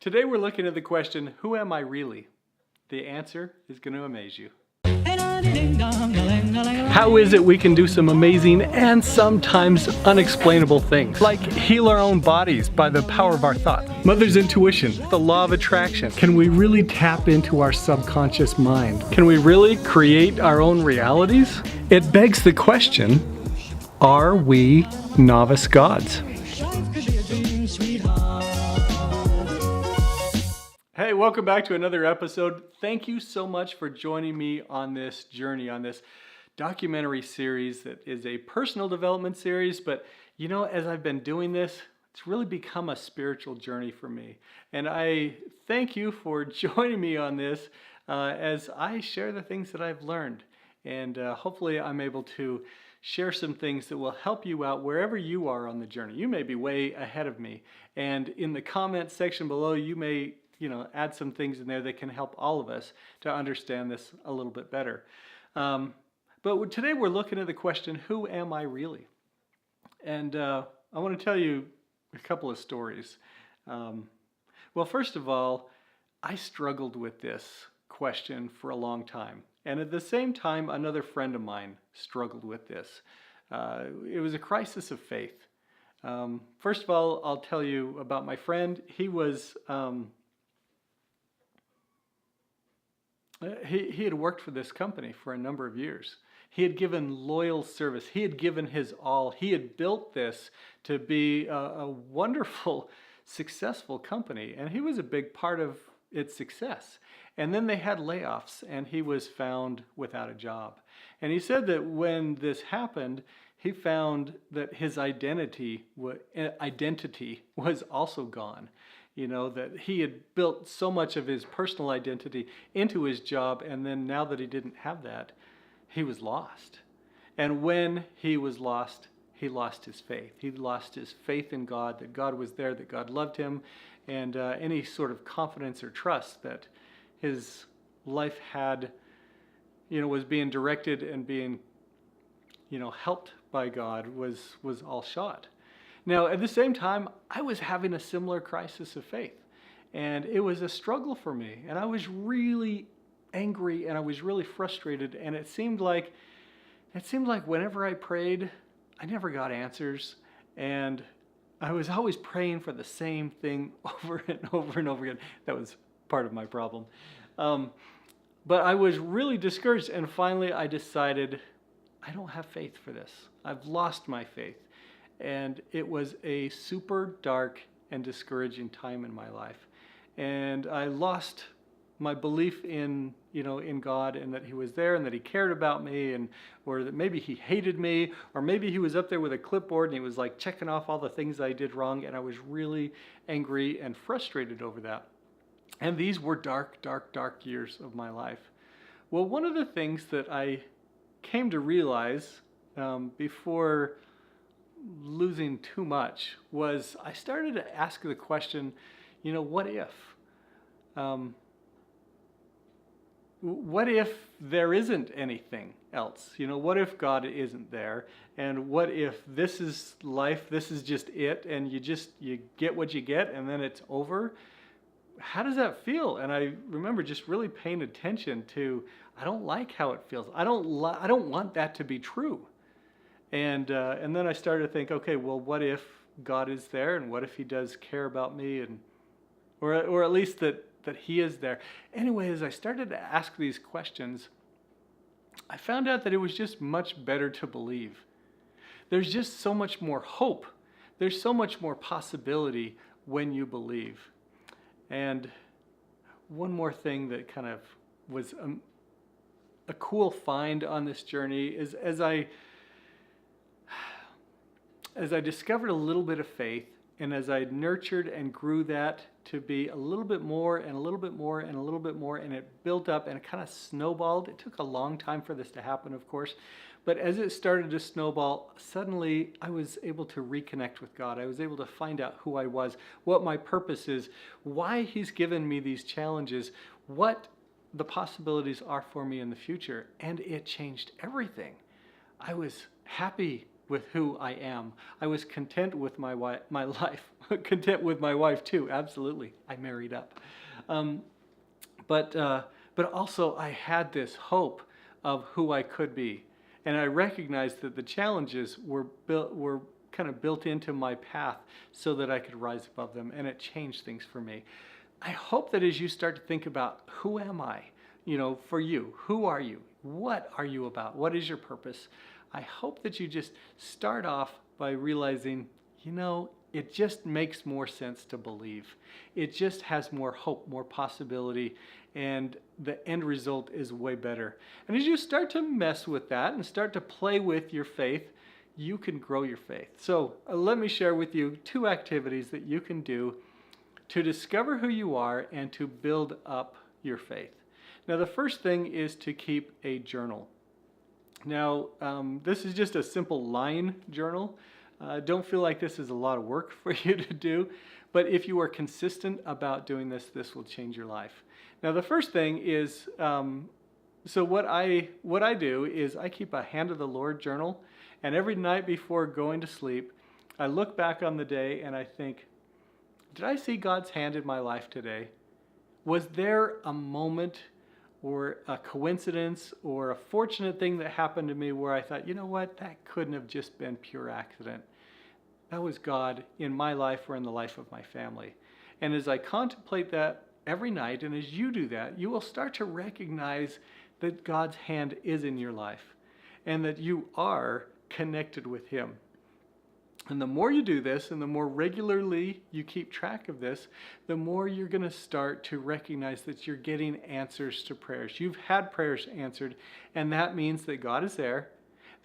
Today we're looking at the question, who am I really? The answer is going to amaze you. How is it we can do some amazing and sometimes unexplainable things, like heal our own bodies by the power of our thoughts? Mother's intuition, the law of attraction. Can we really tap into our subconscious mind? Can we really create our own realities? It begs the question, are we novice gods? Hey, welcome back to another episode. Thank you so much for joining me on this journey, on this documentary series that is a personal development series. But you know, as I've been doing this, it's really become a spiritual journey for me. And I thank you for joining me on this as I share the things that I've learned. And hopefully I'm able to share some things that will help you out wherever you are on the journey. You may be way ahead of me. And in the comment section below, you may add some things in there that can help all of us to understand this a little bit better. But today we're looking at the question, who am I really? And I want to tell you a couple of stories. Well, first of all, I struggled with this question for a long time. And at the same time, another friend of mine struggled with this. It was a crisis of faith. First of all, I'll tell you about my friend. He was... He had worked for this company for a number of years. He had given loyal service. He had given his all. He had built this to be a wonderful, successful company, and he was a big part of its success. And then they had layoffs, and he was found without a job. And he said that when this happened, he found that his identity was also gone. You know, that he had built so much of his personal identity into his job, and then now that he didn't have that, he was lost. And when he was lost, he lost his faith. He lost his faith in God, that God was there, that God loved him, and any sort of confidence or trust that his life had, was being directed and being, helped by God was all shot. Now, at the same time, I was having a similar crisis of faith, and it was a struggle for me, and I was really angry, and I was really frustrated, and it seemed like whenever I prayed, I never got answers, and I was always praying for the same thing over and over and over again. That was part of my problem. But I was really discouraged, and finally I decided, I don't have faith for this. I've lost my faith. And it was a super dark and discouraging time in my life. And I lost my belief in God, and that he was there, and that he cared about me, or that maybe he hated me, or maybe he was up there with a clipboard and he was like checking off all the things I did wrong, and I was really angry and frustrated over that. And these were dark, dark, dark years of my life. Well, one of the things that I came to realize before losing too much was I started to ask the question, what if? What if there isn't anything else? What if God isn't there? And what if this is life, this is just it, and you get what you get and then it's over? How does that feel? And I remember just really paying attention to, I don't like how it feels. I don't want that to be true. And then I started to think, okay, well, what if God is there, and what if he does care about me, or at least that he is there? Anyway, as I started to ask these questions, I found out that it was just much better to believe. There's just so much more hope. There's so much more possibility when you believe. And one more thing that kind of was a cool find on this journey is as I discovered a little bit of faith, and as I nurtured and grew that to be a little bit more and a little bit more and a little bit more, and it built up and it kind of snowballed. It took a long time for this to happen, of course, but as it started to snowball, suddenly I was able to reconnect with God. I was able to find out who I was, what my purpose is, why he's given me these challenges, what the possibilities are for me in the future, and it changed everything. I was happy with who I am. I was content with my life, content with my wife too. Absolutely, I married up, um, but also I had this hope of who I could be, and I recognized that the challenges were kind of built into my path so that I could rise above them, and it changed things for me. I hope that as you start to think about who am I, for you, who are you? What are you about? What is your purpose? I hope that you just start off by realizing, it just makes more sense to believe. It just has more hope, more possibility, and the end result is way better. And as you start to mess with that and start to play with your faith, you can grow your faith. So let me share with you 2 activities that you can do to discover who you are and to build up your faith. Now, the first thing is to keep a journal. Now, this is just a simple line journal. Don't feel like this is a lot of work for you to do, but if you are consistent about doing this, this will change your life. Now, the first thing is, so what I do is I keep a Hand of the Lord journal, and every night before going to sleep, I look back on the day and I think, did I see God's hand in my life today? Was there a moment or a coincidence or a fortunate thing that happened to me where I thought, you know what, that couldn't have just been pure accident. That was God in my life or in the life of my family. And as I contemplate that every night, and as you do that, you will start to recognize that God's hand is in your life and that you are connected with Him. And the more you do this and the more regularly you keep track of this, the more you're going to start to recognize that you're getting answers to prayers. You've had prayers answered, and that means that God is there.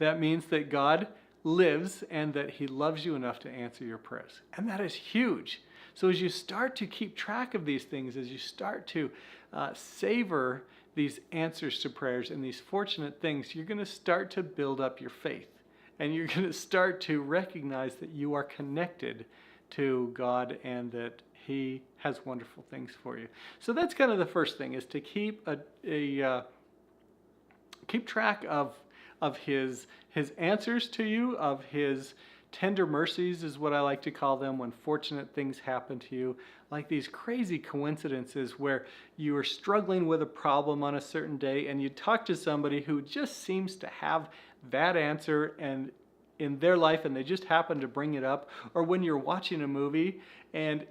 That means that God lives and that He loves you enough to answer your prayers. And that is huge. So as you start to keep track of these things, as you start to savor these answers to prayers and these fortunate things, you're going to start to build up your faith. And you're going to start to recognize that you are connected to God and that He has wonderful things for you. So that's kind of the first thing, is to keep keep track of His answers to you, of His tender mercies is what I like to call them, when fortunate things happen to you, like these crazy coincidences where you are struggling with a problem on a certain day and you talk to somebody who just seems to have that answer and in their life and they just happen to bring it up, or when you're watching a movie and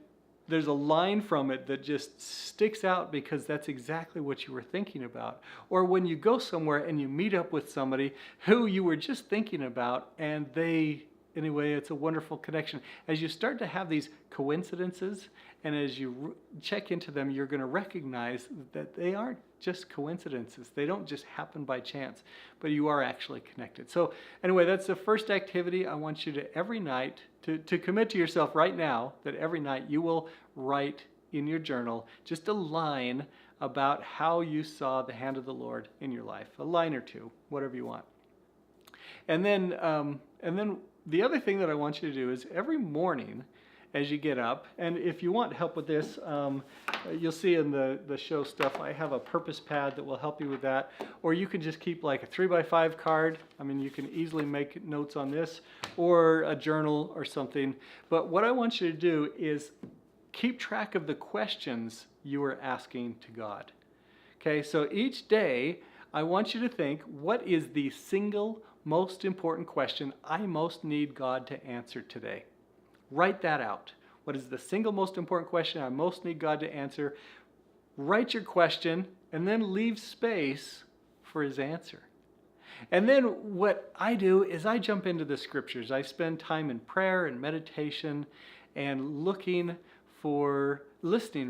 there's a line from it that just sticks out because that's exactly what you were thinking about. Or when you go somewhere and you meet up with somebody who you were just thinking about and anyway, it's a wonderful connection. As you start to have these coincidences and as you check into them, you're going to recognize that they aren't just coincidences. They don't just happen by chance, but you are actually connected. So anyway, that's the first activity. I want you to every night to commit to yourself right now that every night you will write in your journal just a line about how you saw the hand of the Lord in your life, a line or two, whatever you want. And then the other thing that I want you to do is every morning as you get up, and if you want help with this, you'll see in the show stuff, I have a purpose pad that will help you with that. Or you can just keep like a 3x5 card. I mean, you can easily make notes on this, or a journal or something. But what I want you to do is keep track of the questions you are asking to God. Okay, so each day, I want you to think, what is the single most important question I most need God to answer today? Write that out. What is the single most important question I most need God to answer? Write your question and then leave space for His answer. And then what I do is I jump into the scriptures. I spend time in prayer and meditation and listening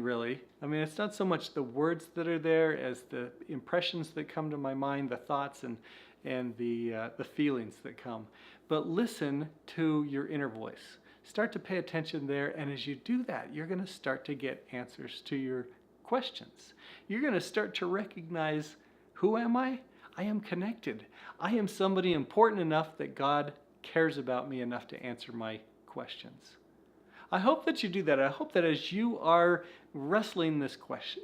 really. I mean, it's not so much the words that are there as the impressions that come to my mind, the thoughts and the feelings that come. But listen to your inner voice. Start to pay attention there, and as you do that, you're going to start to get answers to your questions. You're going to start to recognize, who am I? I am connected. I am somebody important enough that God cares about me enough to answer my questions. I hope that you do that. I hope that as you are wrestling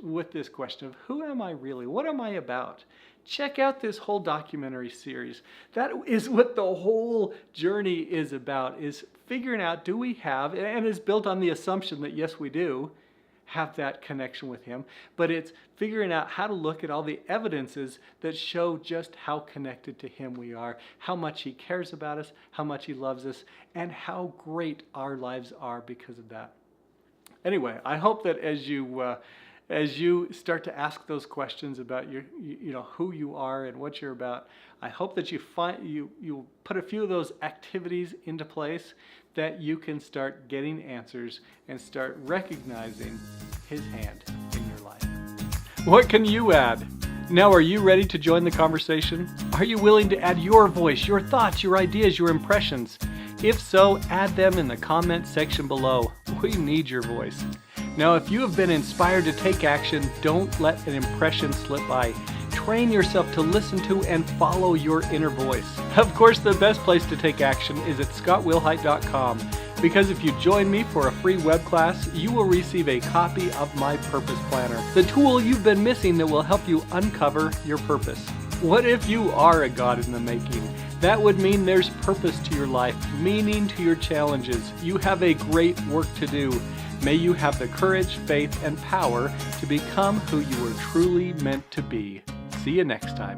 with this question of who am I really? What am I about? Check out this whole documentary series. That is what the whole journey is about, is figuring out, do we have, and it's built on the assumption that yes, we do have that connection with him, but it's figuring out how to look at all the evidences that show just how connected to him we are, how much he cares about us, how much he loves us, and how great our lives are because of that. Anyway, I hope that as you start to ask those questions about who you are and what you're about, I hope that you put a few of those activities into place, that you can start getting answers and start recognizing his hand in your life. What can you add? Now, are you ready to join the conversation? Are you willing to add your voice, your thoughts, your ideas, your impressions? If so, add them in the comment section below. We need your voice. Now, if you have been inspired to take action, don't let an impression slip by. Train yourself to listen to and follow your inner voice. Of course, the best place to take action is at scottwilhite.com, because if you join me for a free web class, you will receive a copy of my Purpose Planner, the tool you've been missing that will help you uncover your purpose. What if you are a God in the making? That would mean there's purpose to your life, meaning to your challenges. You have a great work to do. May you have the courage, faith, and power to become who you were truly meant to be. See you next time.